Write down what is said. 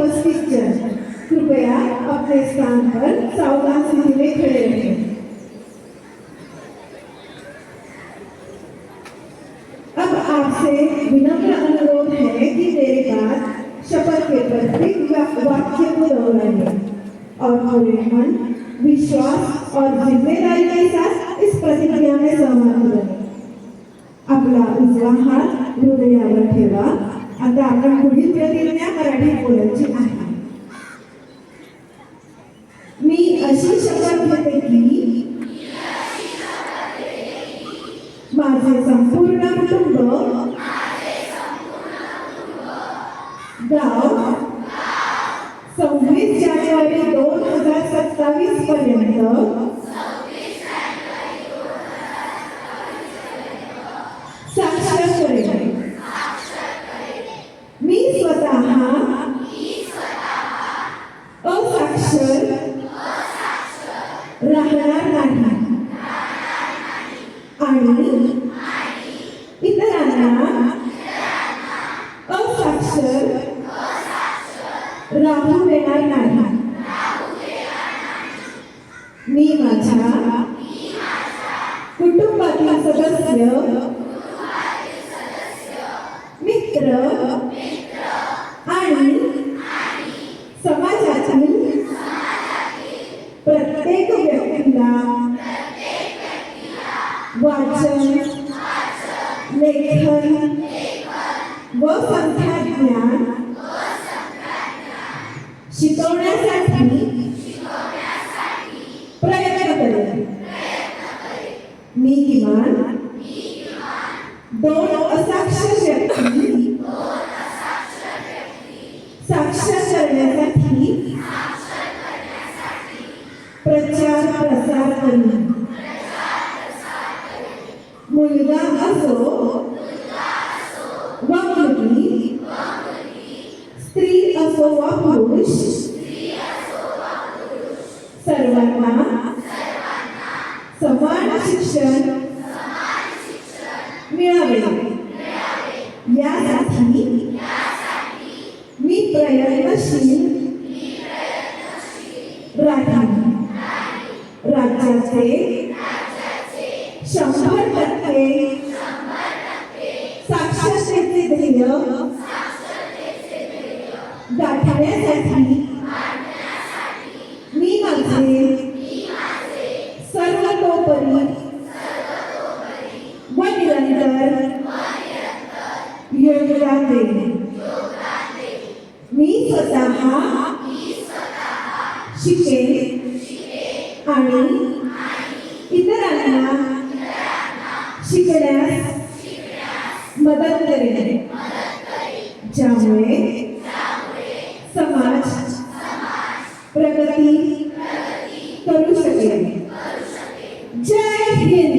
उपस्थित जन, कृपया अपने स्थान पर सावधानी में खड़े रहें। अब आपसे विनम्र अनुरोध है कि मेरे बाद शपथ के प्रत्येक वाक्य को दोहराइए और पूरे मन, विश्वास और जिम्मेदारी के साथ इस प्रतिज्ञा में सहभागी बने। आपला उजवा हात हृदयावर ठेवा। आता आपण पुढील प्रतिज्ञा मराठीत बोलायची आहे। मी अशी शपथ घेते की माझे संपूर्ण कुटुंब गाव 26 जानेवारी 2027 पर्यंत साक्षर करेल। मी स्वतः असाक्षर राहणार नाही आणि इतरांना असाक्षर राहू देणार नाही। मी माझ्या कुटुंबातील सदस्य, मित्र आणि समाजातील प्रत्येक व्यक्तीला वाचन, लेखन व संख्याज्ञान शिकवण्यासाठी प्रयत्न करेन। मी किमान 2 असाक्षर व्यक्ती साक्षर करण्यासाठी प्रचार प्रसार करेन। मुलगा असो वा मुलगी, स्त्री असो वा पुरुष, सर्वांना समान शिक्षण मिळावे यासाठी मी प्रयत्नशील राहीन। राज्याचे 100% साक्षरतेचे ध्येय गाठण्यासाठी मी माझे सर्वतोपरी व निरंतर योगदान देईन। मी स्वतः शिकेन आणि इतरांना शिकण्यास मदत करेन, ज्यामुळे समाज प्रगती करू शकेल। जय हिंद।